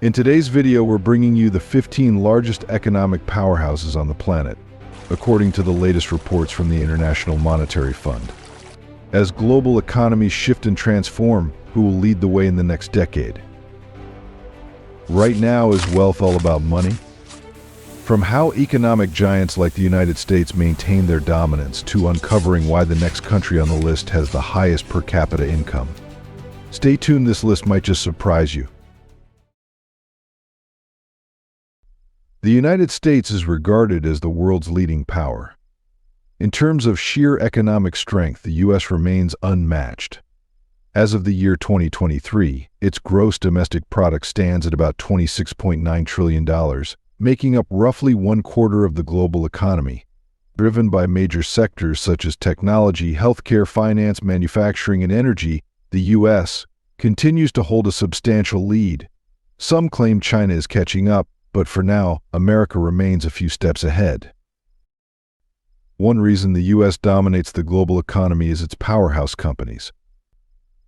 In today's video, we're bringing you the 15 largest economic powerhouses on the planet, according to the latest reports from the International Monetary Fund. As global economies shift and transform, who will lead the way in the next decade? Right now, is wealth all about money? From how economic giants like the United States maintain their dominance to uncovering why the next country on the list has the highest per capita income. Stay tuned, this list might just surprise you. The United States is regarded as the world's leading power. In terms of sheer economic strength, the U.S. remains unmatched. As of the year 2023, its gross domestic product stands at about $26.9 trillion, making up roughly 1/4 of the global economy, driven by major sectors such as technology, healthcare, finance, manufacturing, and energy. The U.S. continues to hold a substantial lead. Some claim China is catching up, but for now, America remains a few steps ahead. One reason the U.S. dominates the global economy is its powerhouse companies.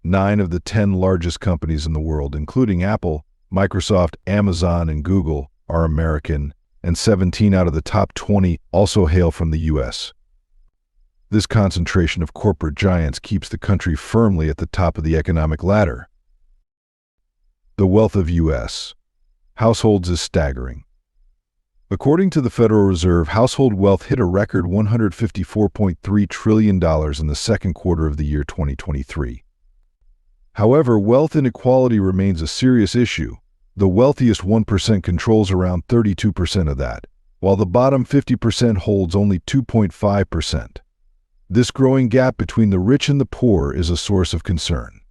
9 of the 10 largest companies in the world, including Apple, Microsoft, Amazon, and Google, are American, and 17 out of the top 20 also hail from the U.S. This concentration of corporate giants keeps the country firmly at the top of the economic ladder. The wealth of U.S. households is staggering. According to the Federal Reserve, household wealth hit a record $154.3 trillion in the second quarter of the year 2023. However, wealth inequality remains a serious issue. The wealthiest 1% controls around 32% of that, while the bottom 50% holds only 2.5%. This growing gap between the rich and the poor is a source of concern.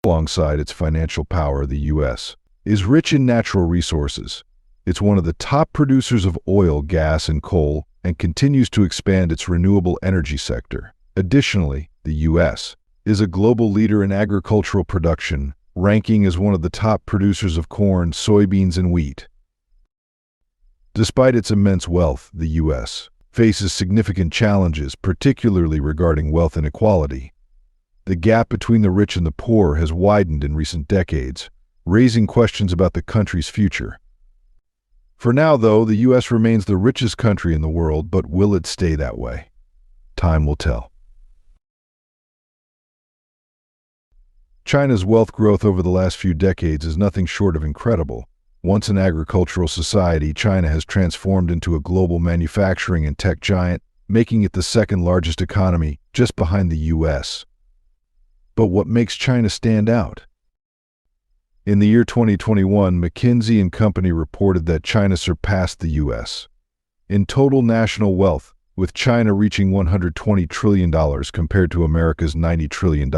Alongside its financial power, the U.S. is rich in natural resources. It's one of the top producers of oil, gas, and coal, and continues to expand its renewable energy sector. Additionally, the U.S. is a global leader in agricultural production, ranking as one of the top producers of corn, soybeans, and wheat. Despite its immense wealth, the U.S. faces significant challenges, particularly regarding wealth inequality. The gap between the rich and the poor has widened in recent decades, raising questions about the country's future. For now, though, the U.S. remains the richest country in the world, but will it stay that way? Time will tell. China's wealth growth over the last few decades is nothing short of incredible. Once an agricultural society, China has transformed into a global manufacturing and tech giant, making it the second largest economy, just behind the U.S. But what makes China stand out? In the year 2021, McKinsey & Company reported that China surpassed the U.S. in total national wealth, with China reaching $120 trillion compared to America's $90 trillion.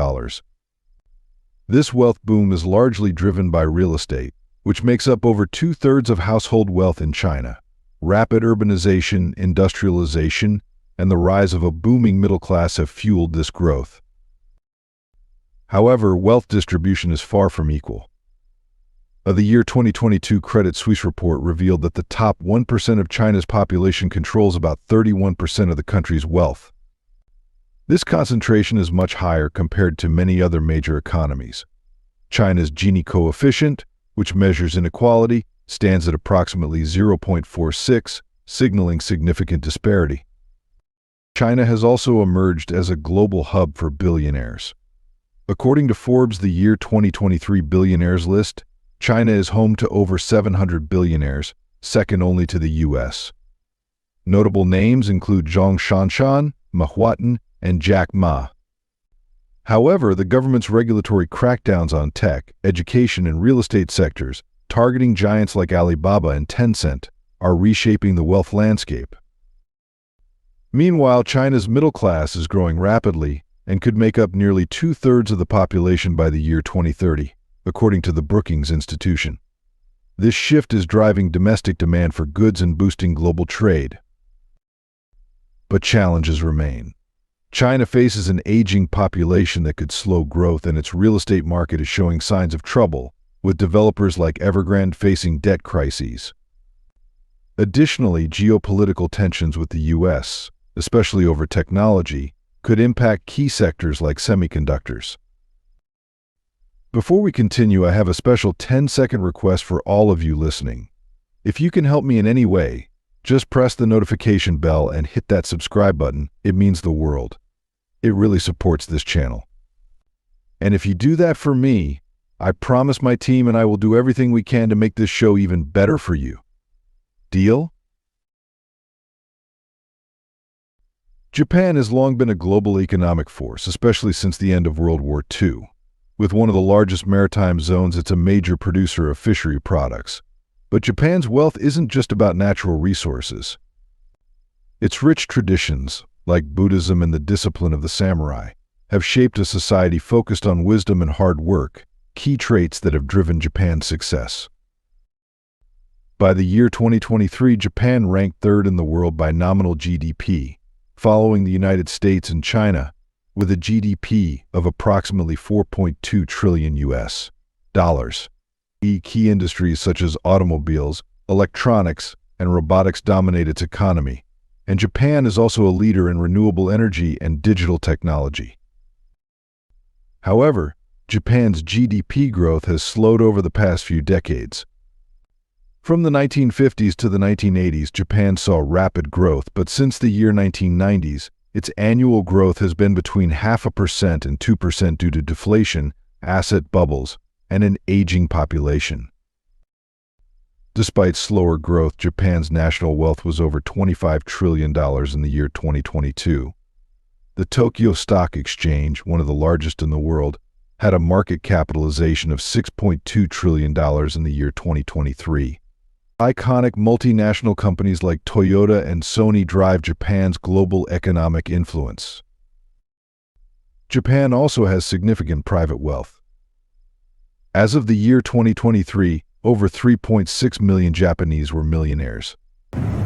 This wealth boom is largely driven by real estate, which makes up over 2/3 of household wealth in China. Rapid urbanization, industrialization, and the rise of a booming middle class have fueled this growth. However, wealth distribution is far from equal. The year 2022 Credit Suisse report revealed that the top 1% of China's population controls about 31% of the country's wealth. This concentration is much higher compared to many other major economies. China's Gini coefficient, which measures inequality, stands at approximately 0.46, signaling significant disparity. China has also emerged as a global hub for billionaires. According to Forbes' the year 2023 billionaires list, China is home to over 700 billionaires, second only to the U.S. Notable names include Zhang Shanshan, Ma Huateng, and Jack Ma. However, the government's regulatory crackdowns on tech, education, and real estate sectors, targeting giants like Alibaba and Tencent, are reshaping the wealth landscape. Meanwhile, China's middle class is growing rapidly and could make up nearly 2/3 of the population by the year 2030, according to the Brookings Institution. This shift is driving domestic demand for goods and boosting global trade. But challenges remain. China faces an aging population that could slow growth, and its real estate market is showing signs of trouble, with developers like Evergrande facing debt crises. Additionally, geopolitical tensions with the U.S., especially over technology, could impact key sectors like semiconductors. Before we continue, I have a special 10-second request for all of you listening. If you can help me in any way, just press the notification bell and hit that subscribe button. It means the world. It really supports this channel. And if you do that for me, I promise my team and I will do everything we can to make this show even better for you. Deal? Japan has long been a global economic force, especially since the end of World War II. With one of the largest maritime zones, it's a major producer of fishery products. But Japan's wealth isn't just about natural resources. Its rich traditions, like Buddhism and the discipline of the samurai, have shaped a society focused on wisdom and hard work, key traits that have driven Japan's success. By the year 2023, Japan ranked third in the world by nominal GDP, following the United States and China, with a GDP of approximately $4.2 trillion US dollars. Key industries such as automobiles, electronics, and robotics dominate its economy, and Japan is also a leader in renewable energy and digital technology. However, Japan's GDP growth has slowed over the past few decades. From the 1950s to the 1980s, Japan saw rapid growth, but since the year 1990s, its annual growth has been between 0.5% and 2% due to deflation, asset bubbles, and an aging population. Despite slower growth, Japan's national wealth was over $25 trillion in the year 2022. The Tokyo Stock Exchange, one of the largest in the world, had a market capitalization of $6.2 trillion in the year 2023. Iconic multinational companies like Toyota and Sony drive Japan's global economic influence. Japan also has significant private wealth. As of the year 2023, over 3.6 million Japanese were millionaires.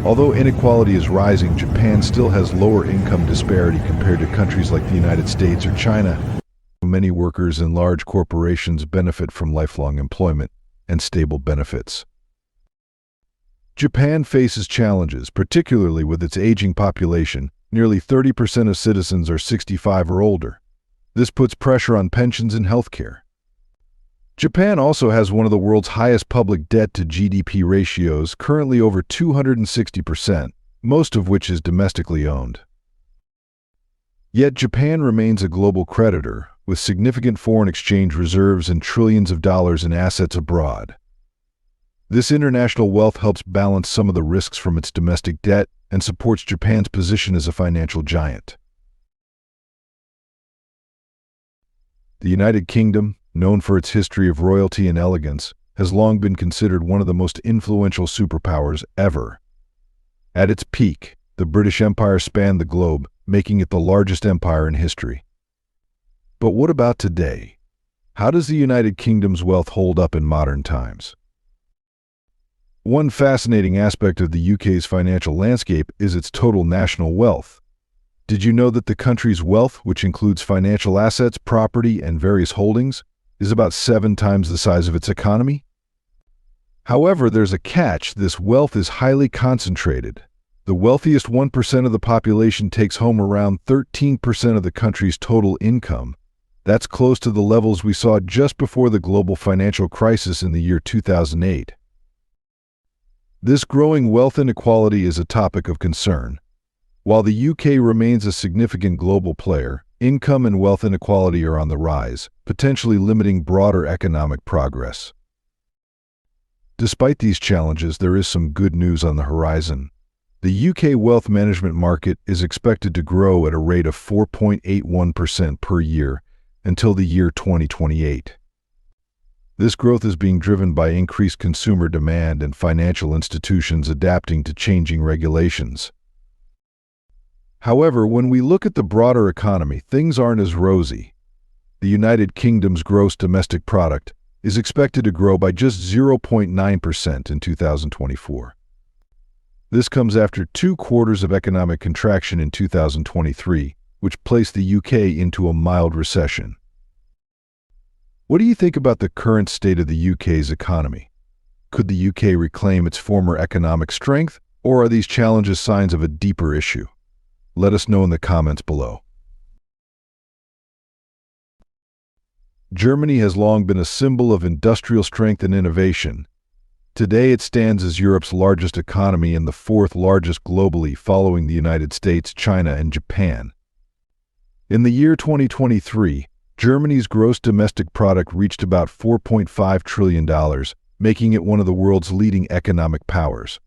Although inequality is rising, Japan still has lower income disparity compared to countries like the United States or China. Many workers in large corporations benefit from lifelong employment and stable benefits. Japan faces challenges, particularly with its aging population. Nearly 30% of citizens are 65 or older. This puts pressure on pensions and healthcare. Japan also has one of the world's highest public debt to GDP ratios, currently over 260%, most of which is domestically owned. Yet Japan remains a global creditor, with significant foreign exchange reserves and trillions of dollars in assets abroad. This international wealth helps balance some of the risks from its domestic debt and supports Japan's position as a financial giant. The United Kingdom, known for its history of royalty and elegance, has long been considered one of the most influential superpowers ever. At its peak, the British Empire spanned the globe, making it the largest empire in history. But what about today? How does the United Kingdom's wealth hold up in modern times? One fascinating aspect of the UK's financial landscape is its total national wealth. Did you know that the country's wealth, which includes financial assets, property, and various holdings, is about 7 times the size of its economy? However, there's a catch. This wealth is highly concentrated. The wealthiest 1% of the population takes home around 13% of the country's total income. That's close to the levels we saw just before the global financial crisis in the year 2008. This growing wealth inequality is a topic of concern. While the UK remains a significant global player, income and wealth inequality are on the rise, potentially limiting broader economic progress. Despite these challenges, there is some good news on the horizon. The UK wealth management market is expected to grow at a rate of 4.81% per year until the year 2028. This growth is being driven by increased consumer demand and financial institutions adapting to changing regulations. However, when we look at the broader economy, things aren't as rosy. The United Kingdom's gross domestic product is expected to grow by just 0.9% in 2024. This comes after 2 quarters of economic contraction in 2023, which placed the UK into a mild recession. What do you think about the current state of the UK's economy? Could the UK reclaim its former economic strength, or are these challenges signs of a deeper issue? Let us know in the comments below. Germany has long been a symbol of industrial strength and innovation. Today it stands as Europe's largest economy and the fourth largest globally, following the United States, China, and Japan. In the year 2023, Germany's gross domestic product reached about $4.5 trillion, making it one of the world's leading economic powers.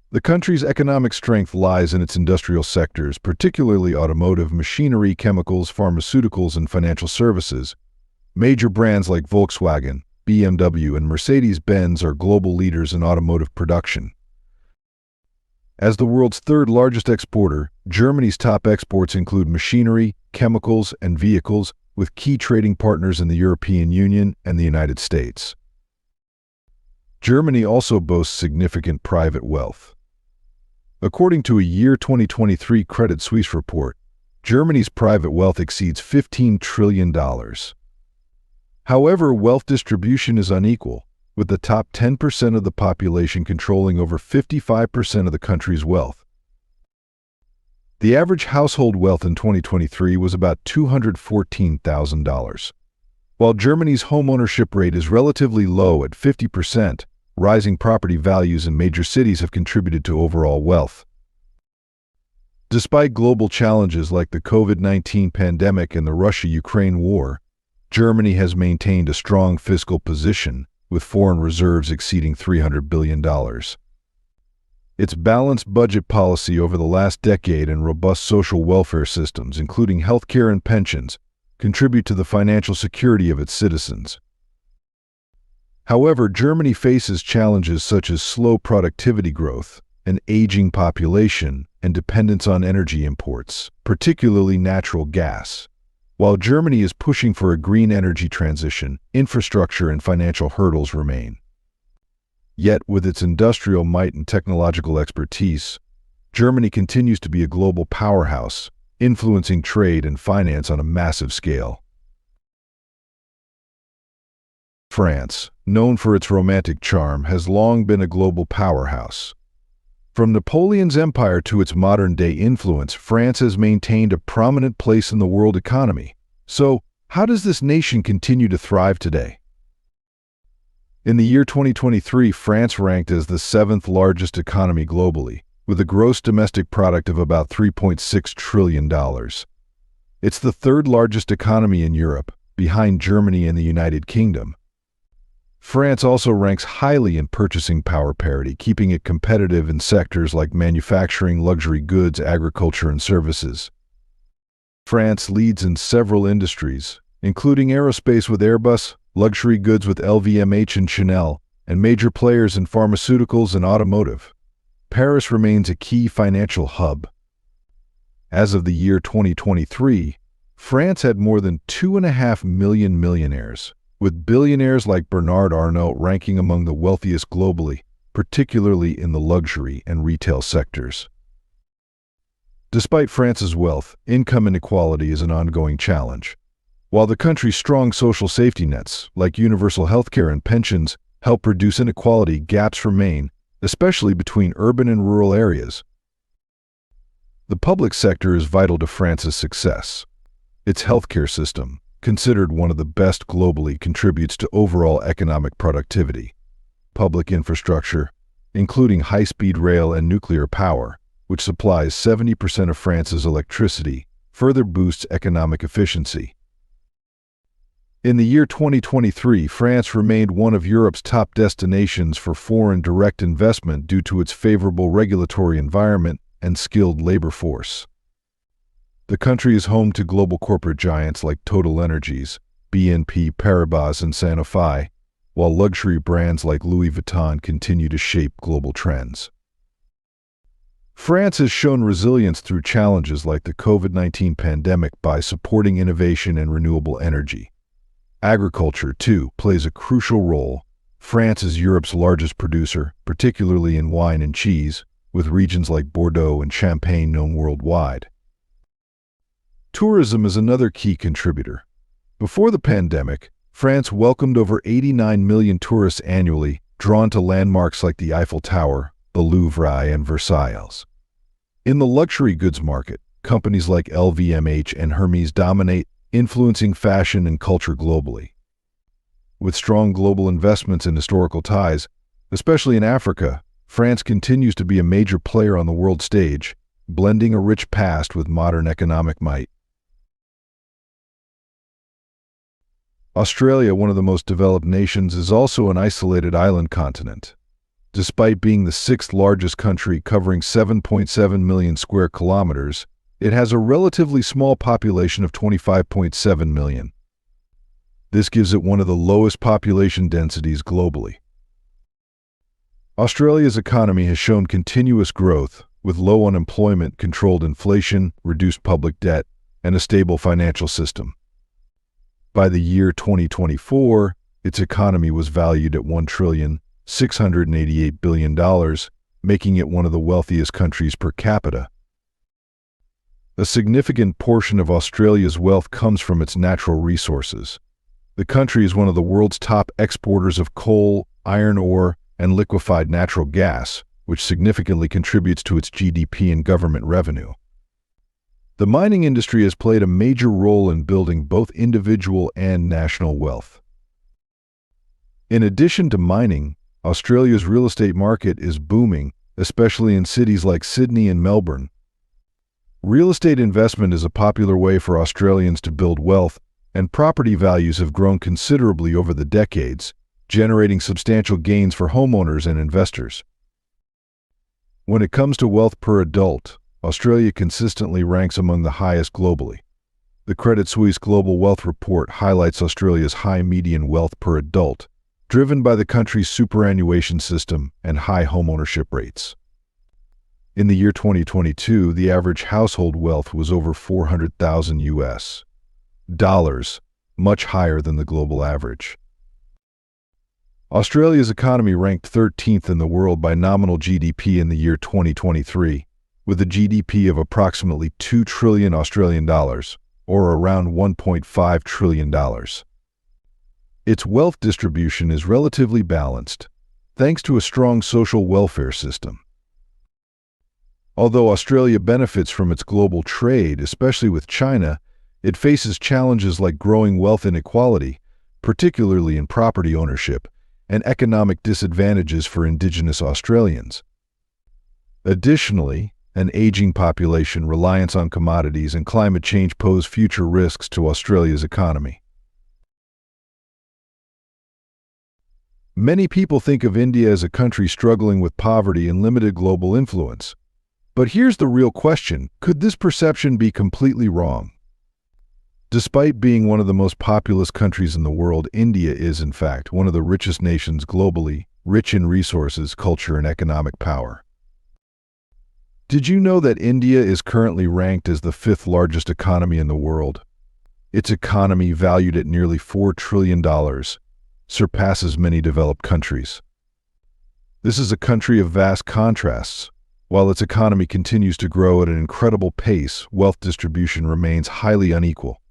The country's economic strength lies in its industrial sectors, particularly automotive, machinery, chemicals, pharmaceuticals, and financial services. Major brands like Volkswagen, BMW, and Mercedes-Benz are global leaders in automotive production. As the world's third largest exporter, Germany's top exports include machinery, chemicals, and vehicles, with key trading partners in the European Union and the United States. Germany also boasts significant private wealth. According to a year 2023 Credit Suisse report, Germany's private wealth exceeds $15 trillion. However, wealth distribution is unequal, with the top 10% of the population controlling over 55% of the country's wealth. The average household wealth in 2023 was about $214,000. While Germany's homeownership rate is relatively low at 50%, rising property values in major cities have contributed to overall wealth. Despite global challenges like the COVID-19 pandemic and the Russia-Ukraine war, Germany has maintained a strong fiscal position, with foreign reserves exceeding $300 billion. Its balanced budget policy over the last decade and robust social welfare systems, including healthcare and pensions, contribute to the financial security of its citizens. However, Germany faces challenges such as slow productivity growth, an aging population, and dependence on energy imports, particularly natural gas. While Germany is pushing for a green energy transition, infrastructure and financial hurdles remain. Yet, with its industrial might and technological expertise, Germany continues to be a global powerhouse, influencing trade and finance on a massive scale. France, known for its romantic charm, has long been a global powerhouse. From Napoleon's empire to its modern-day influence, France has maintained a prominent place in the world economy. So, how does this nation continue to thrive today? In the year 2023, France ranked as the seventh largest economy globally, with a gross domestic product of about $3.6 trillion. It's the third largest economy in Europe, behind Germany and the United Kingdom. France also ranks highly in purchasing power parity, keeping it competitive in sectors like manufacturing, luxury goods, agriculture, and services. France leads in several industries, including aerospace with Airbus, luxury goods with LVMH and Chanel, and major players in pharmaceuticals and automotive. Paris remains a key financial hub. As of the year 2023, France had more than 2.5 million millionaires, with billionaires like Bernard Arnault ranking among the wealthiest globally, particularly in the luxury and retail sectors. Despite France's wealth, income inequality is an ongoing challenge. While the country's strong social safety nets, like universal healthcare and pensions, help reduce inequality, gaps remain, especially between urban and rural areas. The public sector is vital to France's success. Its healthcare system, considered one of the best globally, contributes to overall economic productivity. Public infrastructure, including high-speed rail and nuclear power, which supplies 70% of France's electricity, further boosts economic efficiency. In the year 2023, France remained one of Europe's top destinations for foreign direct investment due to its favorable regulatory environment and skilled labor force. The country is home to global corporate giants like Total Energies, BNP Paribas, and Sanofi, while luxury brands like Louis Vuitton continue to shape global trends. France has shown resilience through challenges like the COVID-19 pandemic by supporting innovation and renewable energy. Agriculture, too, plays a crucial role. France is Europe's largest producer, particularly in wine and cheese, with regions like Bordeaux and Champagne known worldwide. Tourism is another key contributor. Before the pandemic, France welcomed over 89 million tourists annually, drawn to landmarks like the Eiffel Tower, the Louvre, and Versailles. In the luxury goods market, companies like LVMH and Hermès dominate, influencing fashion and culture globally. With strong global investments and historical ties, especially in Africa, France continues to be a major player on the world stage, blending a rich past with modern economic might. Australia, one of the most developed nations, is also an isolated island continent. Despite being the sixth largest country covering 7.7 million square kilometers, it has a relatively small population of 25.7 million. This gives it one of the lowest population densities globally. Australia's economy has shown continuous growth, with low unemployment, controlled inflation, reduced public debt, and a stable financial system. By the year 2024, its economy was valued at $1,688 billion, making it one of the wealthiest countries per capita. A significant portion of Australia's wealth comes from its natural resources. The country is one of the world's top exporters of coal, iron ore, and liquefied natural gas, which significantly contributes to its GDP and government revenue. The mining industry has played a major role in building both individual and national wealth. In addition to mining, Australia's real estate market is booming, especially in cities like Sydney and Melbourne. Real estate investment is a popular way for Australians to build wealth, and property values have grown considerably over the decades, generating substantial gains for homeowners and investors. When it comes to wealth per adult, Australia consistently ranks among the highest globally. The Credit Suisse Global Wealth Report highlights Australia's high median wealth per adult, driven by the country's superannuation system and high homeownership rates. In the year 2022, the average household wealth was over $400,000 US dollars, much higher than the global average. Australia's economy ranked 13th in the world by nominal GDP in the year 2023, with a GDP of approximately 2 trillion Australian dollars, or around $1.5 trillion. Its wealth distribution is relatively balanced, thanks to a strong social welfare system. Although Australia benefits from its global trade, especially with China, it faces challenges like growing wealth inequality, particularly in property ownership, and economic disadvantages for Indigenous Australians. Additionally, an aging population, reliance on commodities, and climate change pose future risks to Australia's economy. Many people think of India as a country struggling with poverty and limited global influence. But here's the real question: could this perception be completely wrong? Despite being one of the most populous countries in the world, India is, in fact, one of the richest nations globally, rich in resources, culture, and economic power. Did you know that India is currently ranked as the fifth largest economy in the world? Its economy, valued at nearly $4 trillion, surpasses many developed countries. This is a country of vast contrasts. While its economy continues to grow at an incredible pace, wealth distribution remains highly unequal.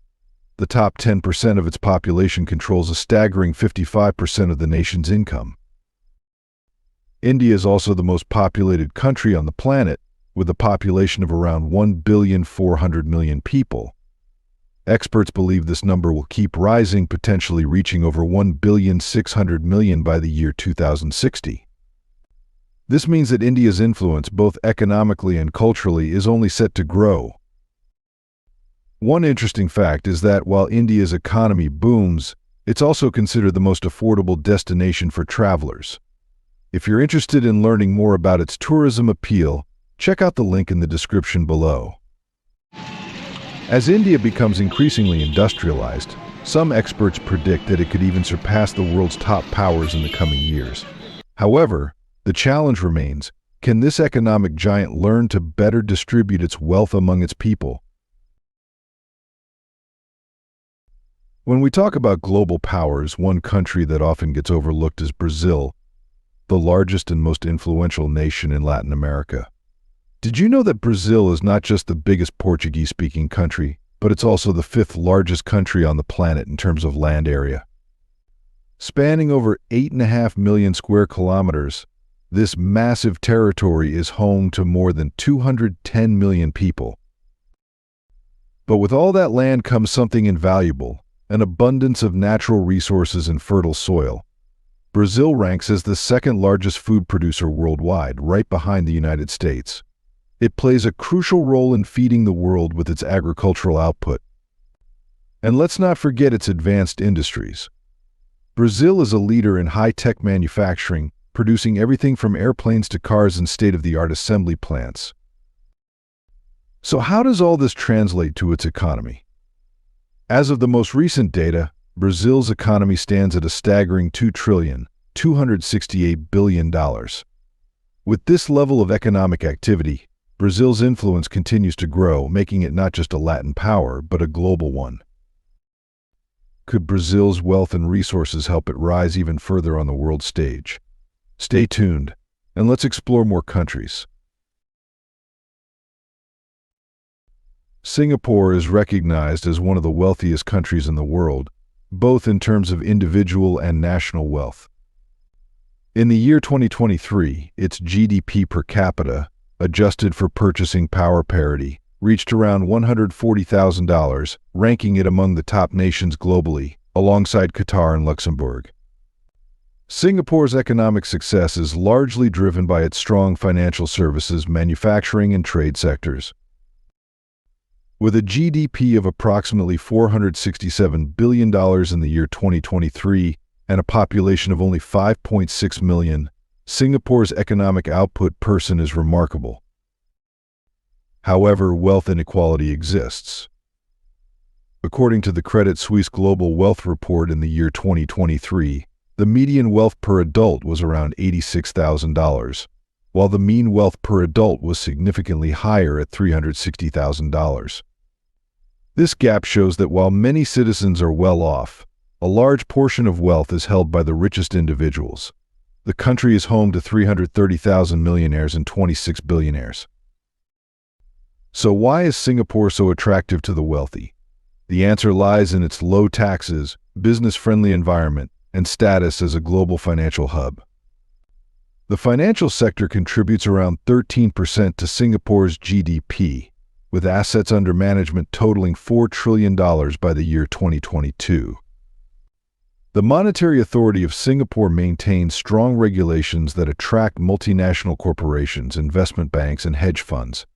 The top 10% of its population controls a staggering 55% of the nation's income. India is also the most populated country on the planet, with a population of around 1,400 million people. Experts believe this number will keep rising, potentially reaching over 1,600 million by the year 2060. This means that India's influence, both economically and culturally, is only set to grow. One interesting fact is that while India's economy booms, it's also considered the most affordable destination for travelers. If you're interested in learning more about its tourism appeal, check out the link in the description below. As India becomes increasingly industrialized, some experts predict that it could even surpass the world's top powers in the coming years. However, the challenge remains: can this economic giant learn to better distribute its wealth among its people? When we talk about global powers, one country that often gets overlooked is Brazil, the largest and most influential nation in Latin America. Did you know that Brazil is not just the biggest Portuguese-speaking country, but it's also the fifth largest country on the planet in terms of land area? Spanning over 8.5 million square kilometers, this massive territory is home to more than 210 million people. But with all that land comes something invaluable, an abundance of natural resources and fertile soil. Brazil ranks as the second largest food producer worldwide, right behind the United States. It plays a crucial role in feeding the world with its agricultural output. And let's not forget its advanced industries. Brazil is a leader in high-tech manufacturing, producing everything from airplanes to cars and state-of-the-art assembly plants. So how does all this translate to its economy? As of the most recent data, Brazil's economy stands at a staggering $2,268 billion. With this level of economic activity, Brazil's influence continues to grow, making it not just a Latin power, but a global one. Could Brazil's wealth and resources help it rise even further on the world stage? Stay tuned, and let's explore more countries. Singapore is recognized as one of the wealthiest countries in the world, both in terms of individual and national wealth. In the year 2023, its GDP per capita, adjusted for purchasing power parity, reached around $140,000, ranking it among the top nations globally, alongside Qatar and Luxembourg. Singapore's economic success is largely driven by its strong financial services, manufacturing, and trade sectors. With a GDP of approximately $467 billion in the year 2023 and a population of only 5.6 million, Singapore's economic output per person is remarkable. However, wealth inequality exists. According to the Credit Suisse Global Wealth Report in the year 2023, the median wealth per adult was around $86,000, while the mean wealth per adult was significantly higher at $360,000. This gap shows that while many citizens are well off, a large portion of wealth is held by the richest individuals. The country is home to 330,000 millionaires and 26 billionaires. So why is Singapore so attractive to the wealthy? The answer lies in its low taxes, business-friendly environment, and status as a global financial hub. The financial sector contributes around 13% to Singapore's GDP, with assets under management totaling $4 trillion by the year 2022. The Monetary Authority of Singapore maintains strong regulations that attract multinational corporations, investment banks, and hedge funds.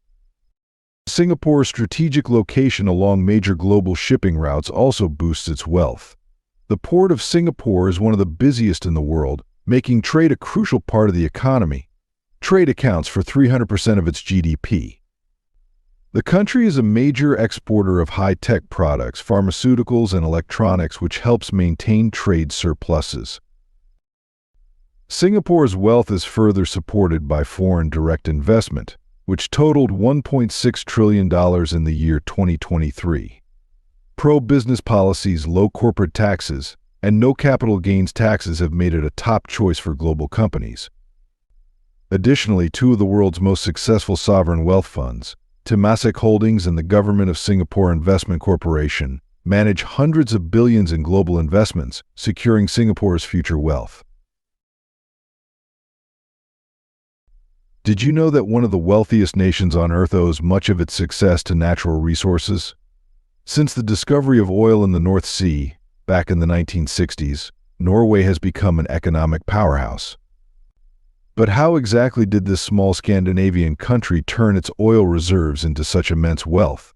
Singapore's strategic location along major global shipping routes also boosts its wealth. The Port of Singapore is one of the busiest in the world, making trade a crucial part of the economy. Trade accounts for 300% of its GDP. The country is a major exporter of high-tech products, pharmaceuticals, and electronics, which helps maintain trade surpluses. Singapore's wealth is further supported by foreign direct investment, which totaled $1.6 trillion in the year 2023. Pro-business policies, low corporate taxes, and no capital gains taxes have made it a top choice for global companies. Additionally, two of the world's most successful sovereign wealth funds, Temasek Holdings and the Government of Singapore Investment Corporation, manage hundreds of billions in global investments, securing Singapore's future wealth. Did you know that one of the wealthiest nations on Earth owes much of its success to natural resources? Since the discovery of oil in the North Sea, back in the 1960s, Norway has become an economic powerhouse. But how exactly did this small Scandinavian country turn its oil reserves into such immense wealth?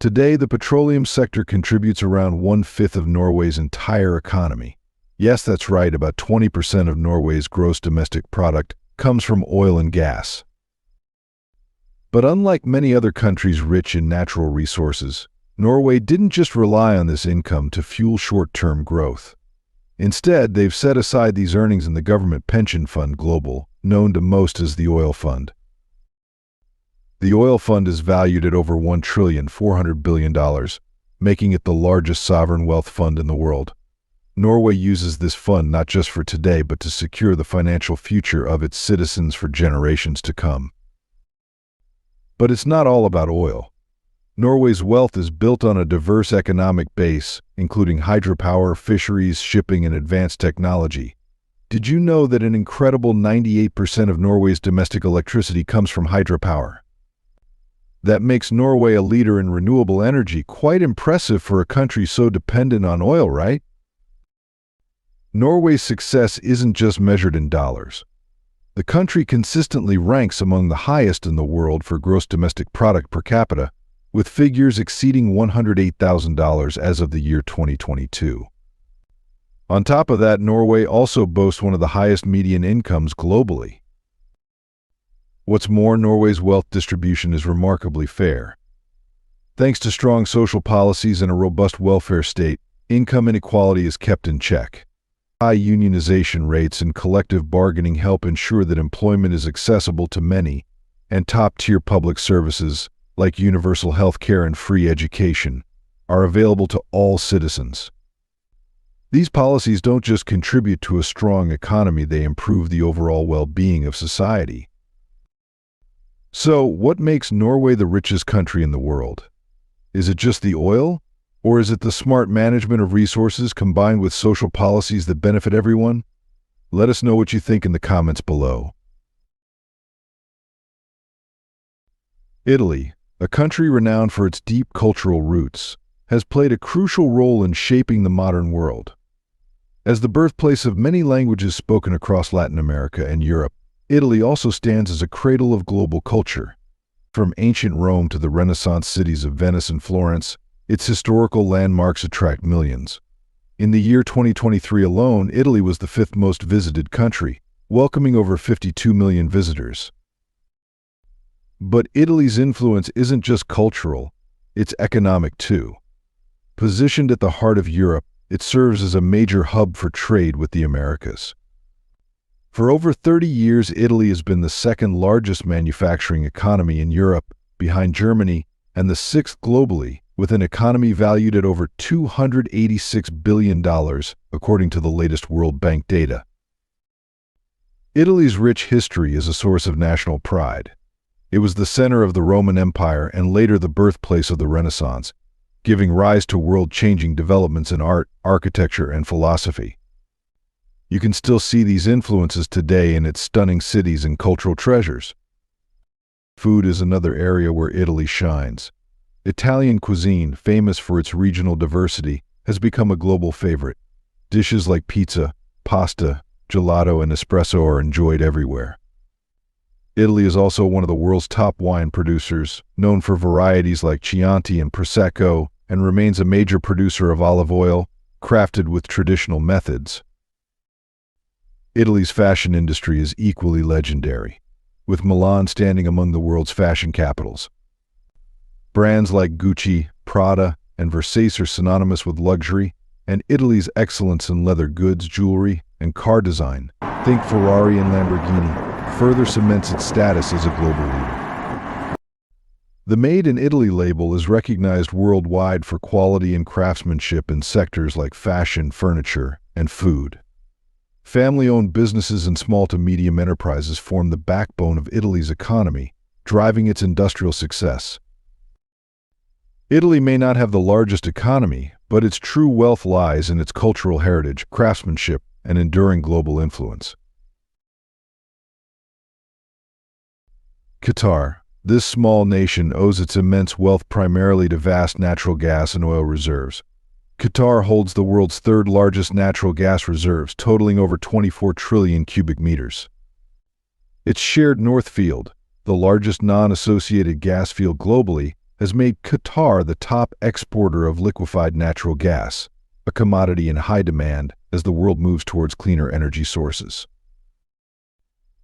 Today, the petroleum sector contributes around 1/5 of Norway's entire economy. Yes, that's right, about 20% of Norway's gross domestic product comes from oil and gas. But unlike many other countries rich in natural resources, Norway didn't just rely on this income to fuel short-term growth. Instead, they've set aside these earnings in the government pension fund global, known to most as the oil fund. The oil fund is valued at over $1.4 trillion, making it the largest sovereign wealth fund in the world. Norway uses this fund not just for today, but to secure the financial future of its citizens for generations to come. But it's not all about oil. Norway's wealth is built on a diverse economic base, including hydropower, fisheries, shipping, and advanced technology. Did you know that an incredible 98% of Norway's domestic electricity comes from hydropower? That makes Norway a leader in renewable energy, quite impressive for a country so dependent on oil, right? Norway's success isn't just measured in dollars. The country consistently ranks among the highest in the world for gross domestic product per capita, with figures exceeding $108,000 as of the year 2022. On top of that, Norway also boasts one of the highest median incomes globally. What's more, Norway's wealth distribution is remarkably fair. Thanks to strong social policies and a robust welfare state, income inequality is kept in check. High unionization rates and collective bargaining help ensure that employment is accessible to many, and top-tier public services, like universal health care and free education, are available to all citizens. These policies don't just contribute to a strong economy, they improve the overall well-being of society. So, what makes Norway the richest country in the world? Is it just the oil? Or is it the smart management of resources combined with social policies that benefit everyone? Let us know what you think in the comments below. Italy, a country renowned for its deep cultural roots, has played a crucial role in shaping the modern world. As the birthplace of many languages spoken across Latin America and Europe, Italy also stands as a cradle of global culture. From ancient Rome to the Renaissance cities of Venice and Florence, its historical landmarks attract millions. In the year 2023 alone, Italy was the fifth most visited country, welcoming over 52 million visitors. But Italy's influence isn't just cultural, it's economic too. Positioned at the heart of Europe, it serves as a major hub for trade with the Americas. For over 30 years, Italy has been the second largest manufacturing economy in Europe, behind Germany, and the sixth globally, with an economy valued at over $286 billion, according to the latest World Bank data. Italy's rich history is a source of national pride. It was the center of the Roman Empire and later the birthplace of the Renaissance, giving rise to world-changing developments in art, architecture, and philosophy. You can still see these influences today in its stunning cities and cultural treasures. Food is another area where Italy shines. Italian cuisine, famous for its regional diversity, has become a global favorite. Dishes like pizza, pasta, gelato, and espresso are enjoyed everywhere. Italy is also one of the world's top wine producers, known for varieties like Chianti and Prosecco, and remains a major producer of olive oil, crafted with traditional methods. Italy's fashion industry is equally legendary, with Milan standing among the world's fashion capitals. Brands like Gucci, Prada, and Versace are synonymous with luxury, and Italy's excellence in leather goods, jewelry, and car design, think Ferrari and Lamborghini, further cements its status as a global leader. The Made in Italy label is recognized worldwide for quality and craftsmanship in sectors like fashion, furniture, and food. Family-owned businesses and small to medium enterprises form the backbone of Italy's economy, driving its industrial success. Italy may not have the largest economy, but its true wealth lies in its cultural heritage, craftsmanship, and enduring global influence. Qatar. This small nation owes its immense wealth primarily to vast natural gas and oil reserves. Qatar holds the world's third-largest natural gas reserves, totaling over 24 trillion cubic meters. Its shared North Field, the largest non-associated gas field globally, has made Qatar the top exporter of liquefied natural gas, a commodity in high demand as the world moves towards cleaner energy sources.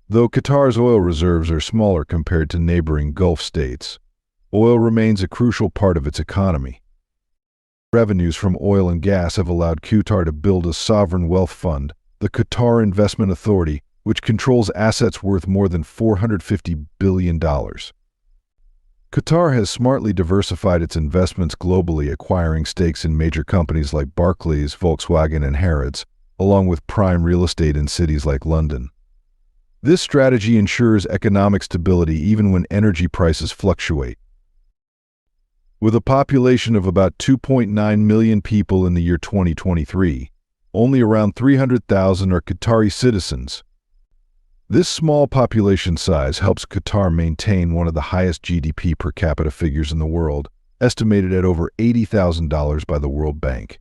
Though Qatar's oil reserves are smaller compared to neighboring Gulf states, oil remains a crucial part of its economy. Revenues from oil and gas have allowed Qatar to build a sovereign wealth fund, the Qatar Investment Authority, which controls assets worth more than $450 billion. Qatar has smartly diversified its investments globally, acquiring stakes in major companies like Barclays, Volkswagen, and Harrods, along with prime real estate in cities like London. This strategy ensures economic stability even when energy prices fluctuate. With a population of about 2.9 million people in the year 2023, only around 300,000 are Qatari citizens. This small population size helps Qatar maintain one of the highest GDP per capita figures in the world, estimated at over $80,000 by the World Bank.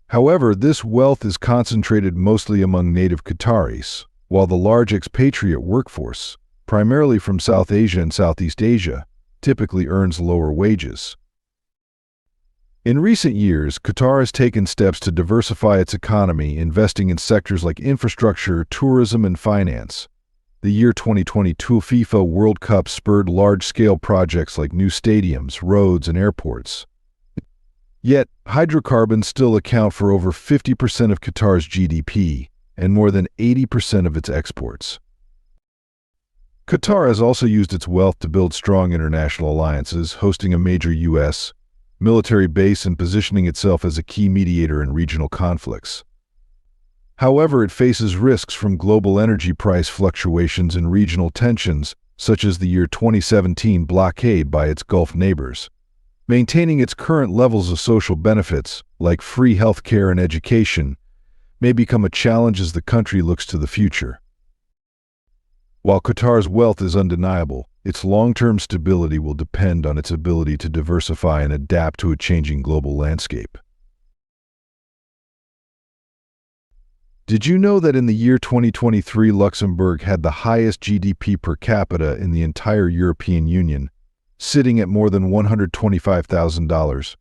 However, this wealth is concentrated mostly among native Qataris, while the large expatriate workforce, primarily from South Asia and Southeast Asia, typically earns lower wages. In recent years, Qatar has taken steps to diversify its economy, investing in sectors like infrastructure, tourism, and finance. The year 2022 FIFA World Cup spurred large-scale projects like new stadiums, roads, and airports. Yet, hydrocarbons still account for over 50% of Qatar's GDP and more than 80% of its exports. Qatar has also used its wealth to build strong international alliances, hosting a major U.S. military base and positioning itself as a key mediator in regional conflicts. However, it faces risks from global energy price fluctuations and regional tensions, such as the year 2017 blockade by its Gulf neighbors. Maintaining its current levels of social benefits, like free health care and education, may become a challenge as the country looks to the future. While Qatar's wealth is undeniable, its long-term stability will depend on its ability to diversify and adapt to a changing global landscape. Did you know that in the year 2023, Luxembourg had the highest GDP per capita in the entire European Union, sitting at more than $125,000?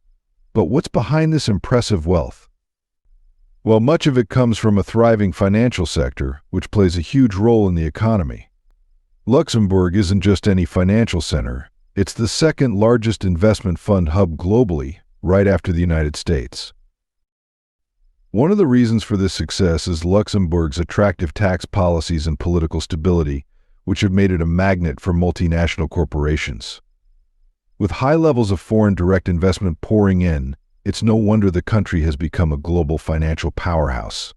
But what's behind this impressive wealth? Well, much of it comes from a thriving financial sector, which plays a huge role in the economy. Luxembourg isn't just any financial center, it's the second largest investment fund hub globally, right after the United States. One of the reasons for this success is Luxembourg's attractive tax policies and political stability, which have made it a magnet for multinational corporations. With high levels of foreign direct investment pouring in, it's no wonder the country has become a global financial powerhouse.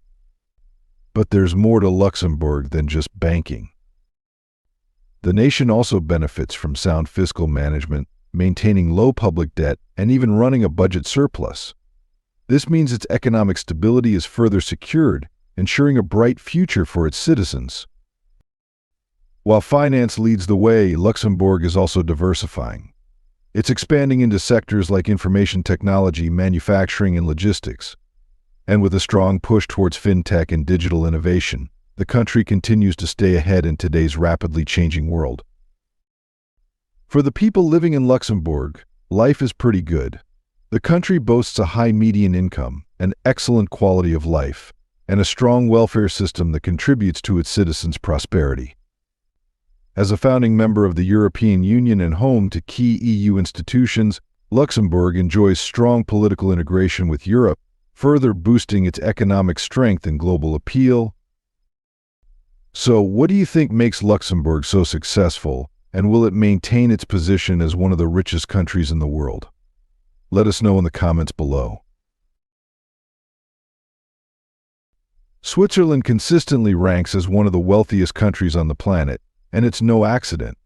But there's more to Luxembourg than just banking. The nation also benefits from sound fiscal management, maintaining low public debt, and even running a budget surplus. This means its economic stability is further secured, ensuring a bright future for its citizens. While finance leads the way, Luxembourg is also diversifying. It's expanding into sectors like information technology, manufacturing, and logistics. And with a strong push towards fintech and digital innovation, the country continues to stay ahead in today's rapidly changing world. For the people living in Luxembourg, life is pretty good. The country boasts a high median income, an excellent quality of life, and a strong welfare system that contributes to its citizens' prosperity. As a founding member of the European Union and home to key EU institutions, Luxembourg enjoys strong political integration with Europe, further boosting its economic strength and global appeal. So, what do you think makes Luxembourg so successful, and will it maintain its position as one of the richest countries in the world? Let us know in the comments below. Switzerland consistently ranks as one of the wealthiest countries on the planet, and it's no accident.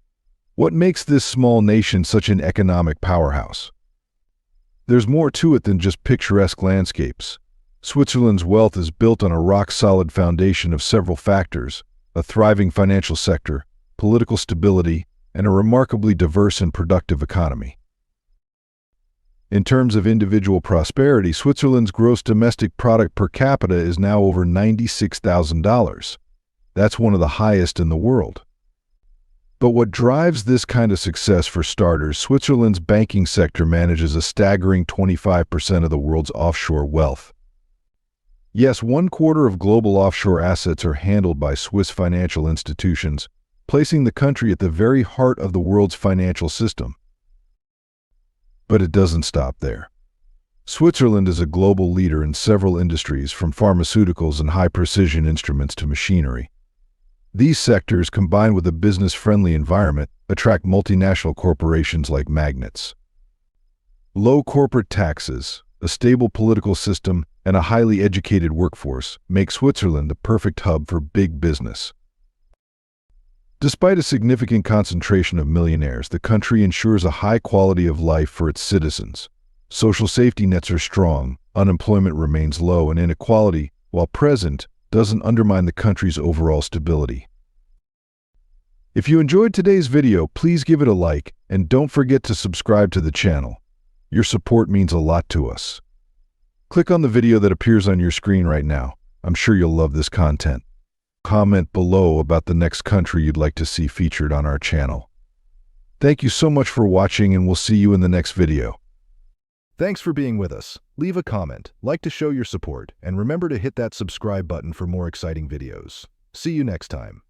What makes this small nation such an economic powerhouse? There's more to it than just picturesque landscapes. Switzerland's wealth is built on a rock-solid foundation of several factors: a thriving financial sector, political stability, and a remarkably diverse and productive economy. In terms of individual prosperity, Switzerland's gross domestic product per capita is now over $96,000. That's one of the highest in the world. But what drives this kind of success? For starters, Switzerland's banking sector manages a staggering 25% of the world's offshore wealth. Yes, 1/4 of global offshore assets are handled by Swiss financial institutions, placing the country at the very heart of the world's financial system. But it doesn't stop there. Switzerland is a global leader in several industries, from pharmaceuticals and high-precision instruments to machinery. These sectors, combined with a business-friendly environment, attract multinational corporations like magnets. Low corporate taxes, a stable political system, and a highly educated workforce make Switzerland the perfect hub for big business. Despite a significant concentration of millionaires, the country ensures a high quality of life for its citizens. Social safety nets are strong, unemployment remains low, and inequality, while present, doesn't undermine the country's overall stability. If you enjoyed today's video, please give it a like and don't forget to subscribe to the channel. Your support means a lot to us. Click on the video that appears on your screen right now. I'm sure you'll love this content. Comment below about the next country you'd like to see featured on our channel. Thank you so much for watching, and we'll see you in the next video. Thanks for being with us. Leave a comment, like to show your support, and remember to hit that subscribe button for more exciting videos. See you next time.